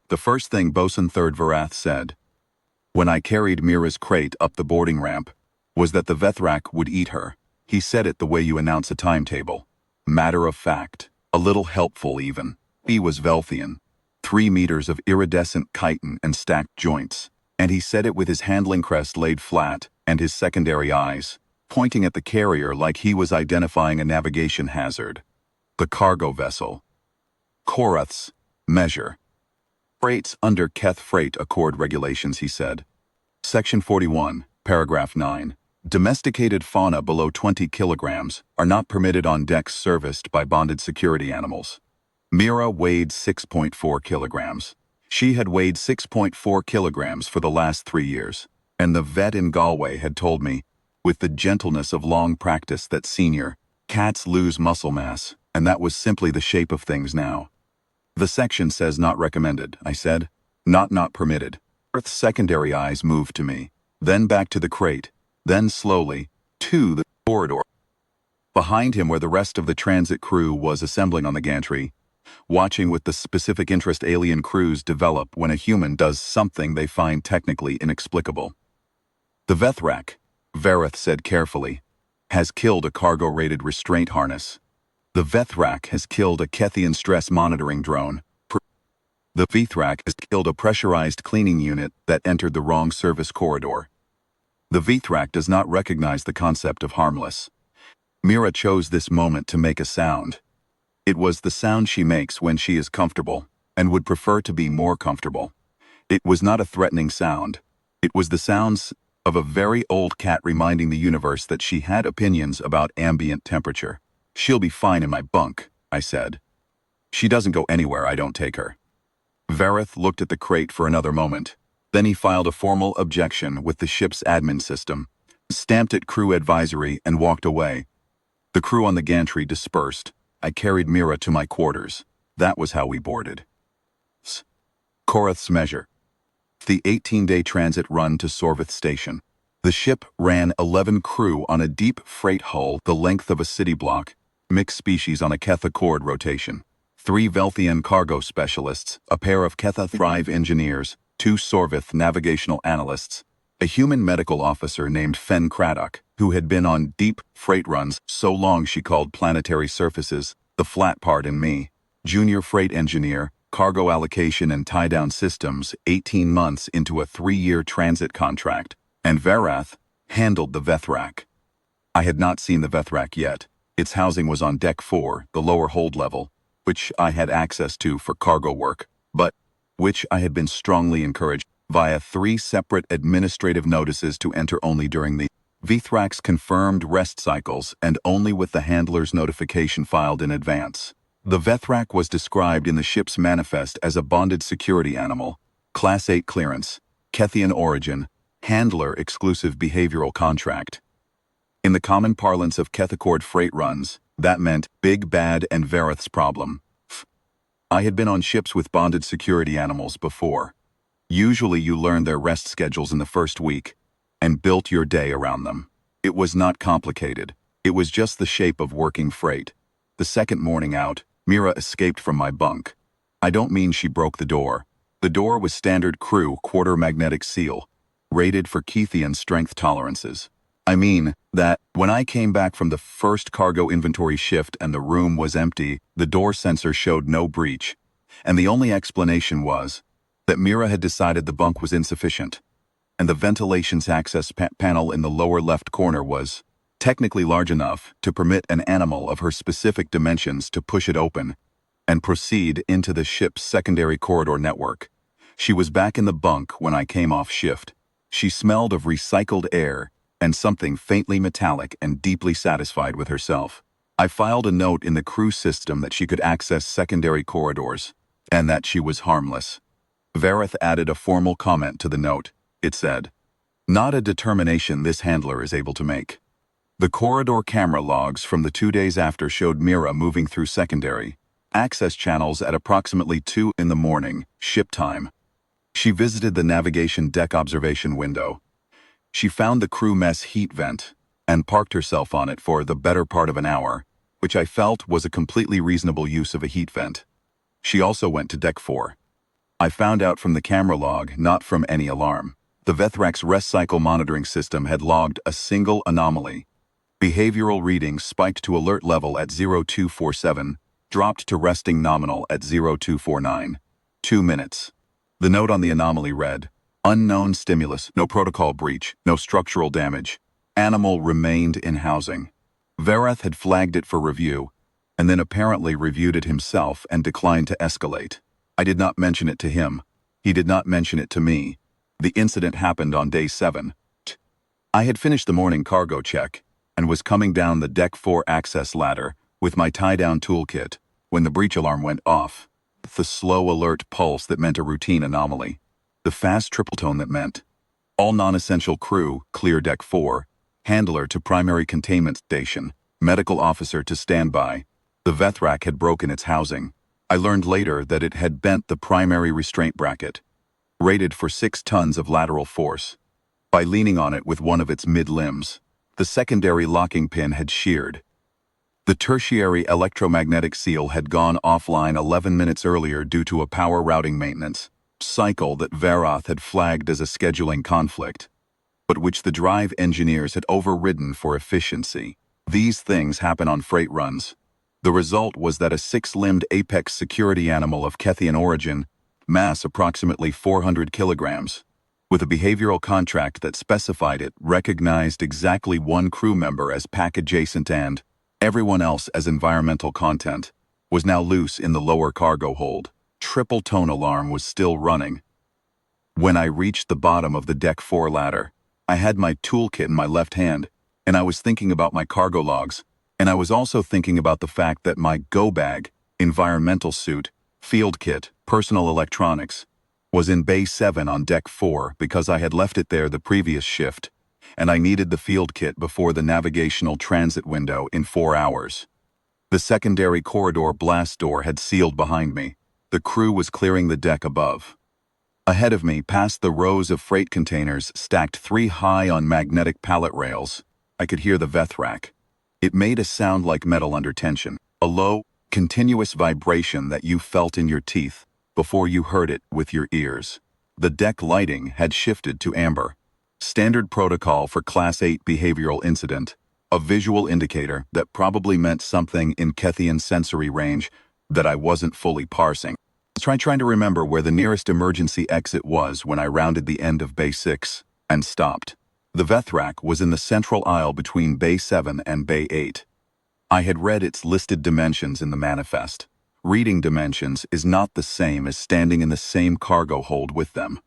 The first thing Bosun Third Varath said, when I carried Mira's crate up the boarding ramp, was that the Vethrak would eat her. He said it the way you announce a timetable. Matter of fact, a little helpful even. He was Velthian. 3 meters of iridescent chitin and stacked joints. And he said it with his handling crest laid flat and his secondary eyes, pointing at the carrier like he was identifying a navigation hazard. The cargo vessel. Korath's measure. Freights under Keth Freight Accord regulations, he said. Section 41, paragraph 9. Domesticated fauna below 20 kilograms are not permitted on decks serviced by bonded security animals. Mira weighed 6.4 kilograms. She had weighed 6.4 kilograms for the last 3 years, and the vet in Galway had told me, with the gentleness of long practice, that senior cats lose muscle mass, and that was simply the shape of things now. The section says not recommended, I said. Not permitted. Earth's secondary eyes moved to me, then back to the crate, then slowly to the corridor. Behind him, where the rest of the transit crew was assembling on the gantry, watching with the specific interest alien crews develop when a human does something they find technically inexplicable. The Vethrak, Vareth said carefully, has killed a cargo-rated restraint harness. The Vethrak has killed a Kethian stress monitoring drone. The Vethrak has killed a pressurized cleaning unit that entered the wrong service corridor. The Vethrak does not recognize the concept of harmless. Mira chose this moment to make a sound. It was the sound she makes when she is comfortable, and would prefer to be more comfortable. It was not a threatening sound. It was the sounds of a very old cat reminding the universe that she had opinions about ambient temperature. She'll be fine in my bunk, I said. She doesn't go anywhere I don't take her. Vareth looked at the crate for another moment. Then he filed a formal objection with the ship's admin system, stamped at crew advisory, and walked away. The crew on the gantry dispersed. I carried Mira to my quarters. That was how we boarded. Korath's measure. The 18-day transit run to Sorvith Station. The ship ran 11 crew on a deep freight hull the length of a city block, mixed species on a Keth Accord rotation. 3 Velthian cargo specialists, a pair of Ketha Thrive engineers, 2 Sorvith navigational analysts, a human medical officer named Fen Craddock, who had been on deep freight runs so long she called planetary surfaces the flat part in me, junior freight engineer, cargo allocation and tie-down systems 18 months into a 3-year transit contract, and Varath handled the Vethrak. I had not seen the Vethrak yet. Its housing was on Deck 4, the lower hold level, which I had access to for cargo work, but which I had been strongly encouraged via 3 separate administrative notices to enter only during the Vethrak's confirmed rest cycles and only with the handler's notification filed in advance. The Vethrak was described in the ship's manifest as a bonded security animal, Class 8 clearance, Kethian origin, handler exclusive behavioral contract. In the common parlance of Keth Accord freight runs, that meant Big Bad and Vareth's problem. I had been on ships with bonded security animals before. Usually you learn their rest schedules in the first week, and built your day around them. It was not complicated. It was just the shape of working freight. The second morning out, Mira escaped from my bunk. I don't mean she broke the door. The door was standard crew quarter magnetic seal, rated for Kethian strength tolerances. I mean that when I came back from the first cargo inventory shift and the room was empty, the door sensor showed no breach, and the only explanation was that Mira had decided the bunk was insufficient, and the ventilation's access panel in the lower left corner was technically large enough to permit an animal of her specific dimensions to push it open and proceed into the ship's secondary corridor network. She was back in the bunk when I came off shift. She smelled of recycled air and something faintly metallic and deeply satisfied with herself. I filed a note in the crew system that she could access secondary corridors and that she was harmless. Vareth added a formal comment to the note. It said, "Not a determination this handler is able to make." The corridor camera logs from the 2 days after showed Mira moving through secondary access channels at approximately 2 in the morning, ship time. She visited the navigation deck observation window. She found the crew mess heat vent and parked herself on it for the better part of an hour, which I felt was a completely reasonable use of a heat vent. She also went to Deck 4. I found out from the camera log, not from any alarm. The Vethrak's rest cycle monitoring system had logged a single anomaly. Behavioral readings spiked to alert level at 0247, dropped to resting nominal at 0249. 2 minutes. The note on the anomaly read, "Unknown stimulus, no protocol breach, no structural damage. Animal remained in housing." Vethrak had flagged it for review, and then apparently reviewed it himself and declined to escalate. I did not mention it to him. He did not mention it to me. The incident happened on day 7. I had finished the morning cargo check and was coming down the Deck 4 access ladder with my tie-down toolkit when the breach alarm went off. The slow alert pulse that meant a routine anomaly. The fast triple tone that meant all non-essential crew clear Deck 4, handler to primary containment station, medical officer to standby. The Vethrak had broken its housing. I learned later that it had bent the primary restraint bracket, rated for 6 tons of lateral force. By leaning on it with one of its mid-limbs, the secondary locking pin had sheared. The tertiary electromagnetic seal had gone offline 11 minutes earlier due to a power routing maintenance cycle that Vethrak had flagged as a scheduling conflict, but which the drive engineers had overridden for efficiency. These things happen on freight runs. The result was that a 6-limbed apex security animal of Kethian origin, mass approximately 400 kilograms, with a behavioral contract that specified it recognized exactly one crew member as pack adjacent and everyone else as environmental content, was now loose in the lower cargo hold. Triple tone alarm was still running. When I reached the bottom of the Deck 4 ladder, I had my toolkit in my left hand, and I was thinking about my cargo logs, and I was also thinking about the fact that my go bag, environmental suit, field kit, personal electronics, was in Bay 7 on Deck 4 because I had left it there the previous shift, and I needed the field kit before the navigational transit window in 4 hours. The secondary corridor blast door had sealed behind me. The crew was clearing the deck above. Ahead of me, past the rows of freight containers stacked 3 high on magnetic pallet rails, I could hear the Vethrak. It made a sound like metal under tension, a low, continuous vibration that you felt in your teeth before you heard it with your ears. The deck lighting had shifted to amber. Standard protocol for Class 8 behavioral incident, a visual indicator that probably meant something in Kethian sensory range that I wasn't fully parsing. I was trying to remember where the nearest emergency exit was when I rounded the end of Bay 6 and stopped. The Vethrak was in the central aisle between Bay 7 and Bay 8. I had read its listed dimensions in the manifest. Reading dimensions is not the same as standing in the same cargo hold with them.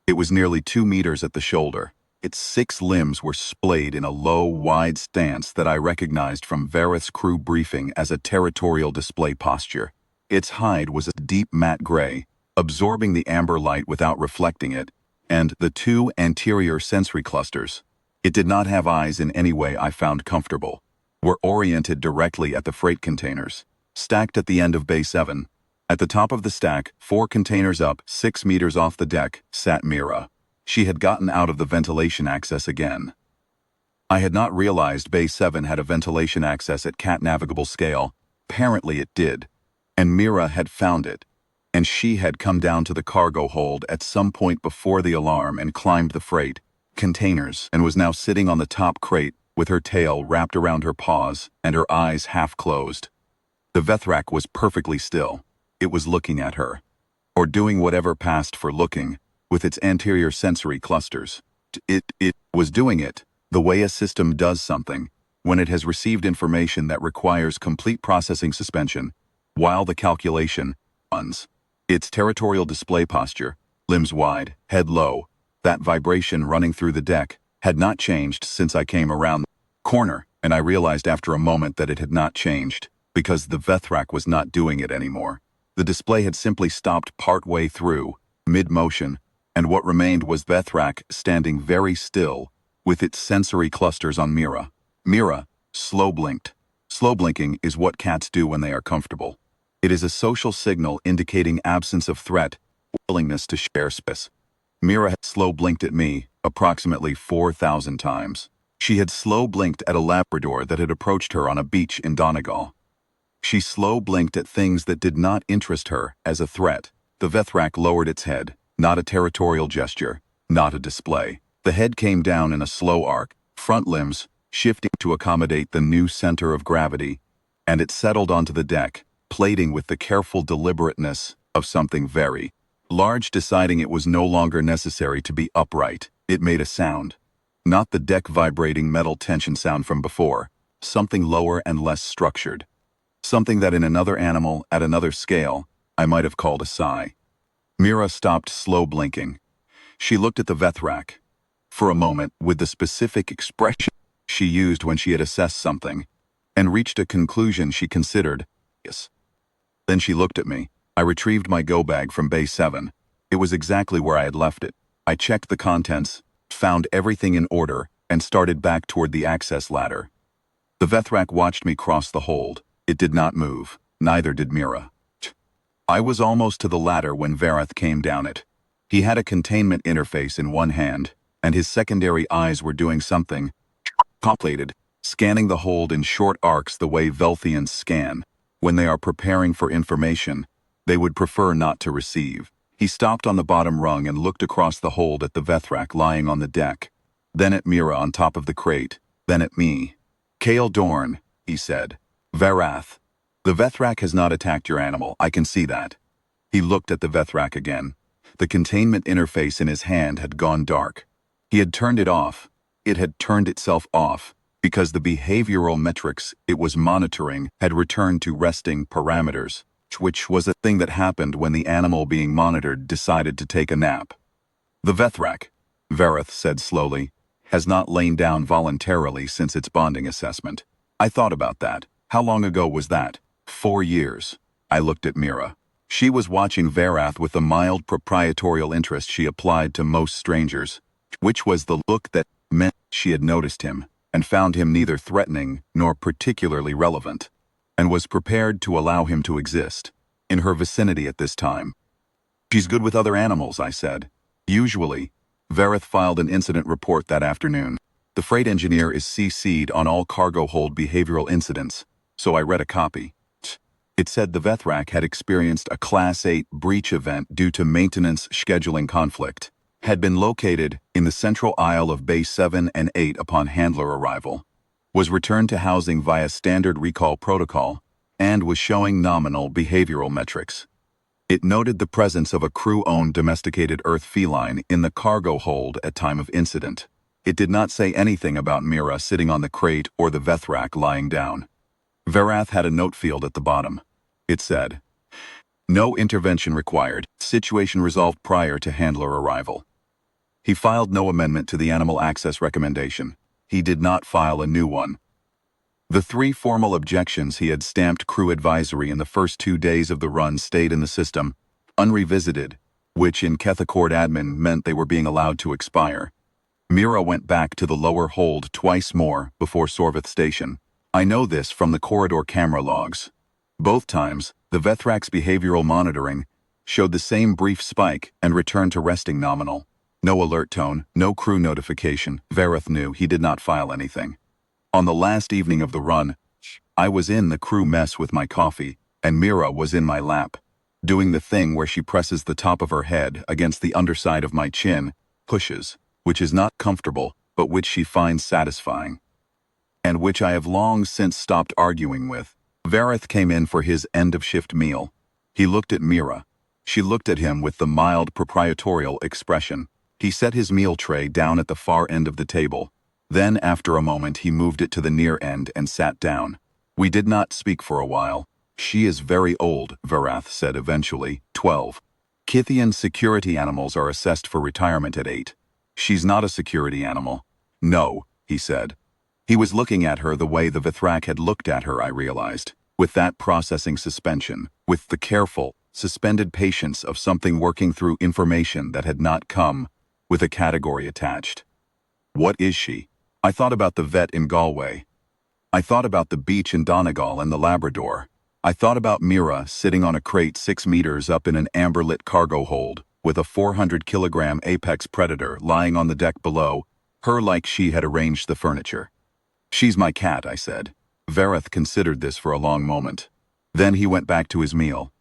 It was nearly 2 meters at the shoulder. Its 6 limbs were splayed in a low, wide stance that I recognized from Vethrak's crew briefing as a territorial display posture. Its hide was a deep matte gray, absorbing the amber light without reflecting it, and the 2 anterior sensory clusters, it did not have eyes in any way I found comfortable, were oriented directly at the freight containers, stacked at the end of Bay 7. At the top of the stack, 4 containers up, 6 meters off the deck, sat Mira. She had gotten out of the ventilation access again. I had not realized Bay 7 had a ventilation access at cat navigable scale. Apparently it did. And Mira had found it, and she had come down to the cargo hold at some point before the alarm and climbed the freight containers and was now sitting on the top crate with her tail wrapped around her paws and her eyes half closed. The Vethrak was perfectly still. It was looking at her, or doing whatever passed for looking, with its anterior sensory clusters. It was doing it the way a system does something when it has received information that requires complete processing suspension while the calculation runs. Its territorial display posture, limbs wide, head low, that vibration running through the deck, had not changed since I came around the corner, and I realized after a moment that it had not changed, because the Vethrak was not doing it anymore. The display had simply stopped part-way through, mid-motion, and what remained was Vethrak standing very still, with its sensory clusters on Mira. Mira slow-blinked. Slow blinking is what cats do when they are comfortable. It is a social signal indicating absence of threat, willingness to share space. Mira had slow blinked at me approximately 4,000 times. She had slow blinked at a Labrador that had approached her on a beach in Donegal. She slow blinked at things that did not interest her as a threat. The Vethrak lowered its head, not a territorial gesture, not a display. The head came down in a slow arc, front limbs shifting to accommodate the new center of gravity, and it settled onto the deck, plating with the careful deliberateness of something very large, deciding it was no longer necessary to be upright. It made a sound. Not the deck vibrating metal tension sound from before, something lower and less structured. Something that in another animal, at another scale, I might have called a sigh. Mira stopped slow blinking. She looked at the Vethrak. For a moment, with the specific expression she used when she had assessed something, and reached a conclusion she considered, yes. Then she looked at me. I retrieved my go bag from Bay 7. It was exactly where I had left it. I checked the contents, found everything in order, and started back toward the access ladder. The Vethrak watched me cross the hold. It did not move. Neither did Mira. I was almost to the ladder when Vethrak came down it. He had a containment interface in one hand, and his secondary eyes were doing something complicated, scanning the hold in short arcs the way Velthians scan. When they are preparing for information, they would prefer not to receive. He stopped on the bottom rung and looked across the hold at the Vethrak lying on the deck, then at Mira on top of the crate, then at me. "Kale Dorn," he said. "Varath. The Vethrak has not attacked your animal, I can see that." He looked at the Vethrak again. The containment interface in his hand had gone dark. He had turned it off. It had turned itself off, because the behavioral metrics it was monitoring had returned to resting parameters, which was a thing that happened when the animal being monitored decided to take a nap. "The Vethrak," Varath said slowly, "has not lain down voluntarily since its bonding assessment. I thought about that. How long ago was that? 4 years. I looked at Mira. She was watching Varath with the mild proprietorial interest she applied to most strangers, which was the look that meant she had noticed him, and found him neither threatening nor particularly relevant, and was prepared to allow him to exist in her vicinity at this time. "She's good with other animals," I said. "Usually." Varath filed an incident report that afternoon. The freight engineer is CC'd on all cargo hold behavioral incidents, so I read a copy. It said the Vethrak had experienced a Class 8 breach event due to maintenance scheduling conflict, had been located in the central aisle of Bay 7 and 8 upon handler arrival, was returned to housing via standard recall protocol, and was showing nominal behavioral metrics. It noted the presence of a crew-owned domesticated earth feline in the cargo hold at time of incident. It did not say anything about Mira sitting on the crate or the Vethrak lying down. Varath had a note field at the bottom. It said, "No intervention required. Situation resolved prior to handler arrival." He filed no amendment to the animal access recommendation. He did not file a new one. The 3 formal objections he had stamped crew advisory in the first 2 days of the run stayed in the system, unrevisited, which in Kethaccord admin meant they were being allowed to expire. Mira went back to the lower hold twice more before Sorvith Station. I know this from the corridor camera logs. Both times, the Vethrak's behavioral monitoring showed the same brief spike and return to resting nominal. No alert tone, no crew notification. Varath knew he did not file anything. On the last evening of the run, I was in the crew mess with my coffee, and Mira was in my lap, doing the thing where she presses the top of her head against the underside of my chin, pushes, which is not comfortable, but which she finds satisfying, and which I have long since stopped arguing with. Varath came in for his end-of-shift meal. He looked at Mira. She looked at him with the mild proprietorial expression. He set his meal tray down at the far end of the table. Then, after a moment, he moved it to the near end and sat down. We did not speak for a while. "She is very old," Varath said eventually, 12. "Kithian security animals are assessed for retirement at 8. She's not a security animal." "No," he said. He was looking at her the way the Vethrak had looked at her, I realized, with that processing suspension, with the careful, suspended patience of something working through information that had not come, with a category attached. "What is she?" I thought about the vet in Galway. I thought about the beach in Donegal and the Labrador. I thought about Mira sitting on a crate 6 meters up in an amber-lit cargo hold, with a 400-kilogram apex predator lying on the deck below, her like she had arranged the furniture. "She's my cat," I said. Varath considered this for a long moment. Then he went back to his meal.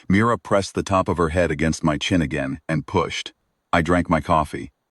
Mira pressed the top of her head against my chin again and pushed. I drank my coffee.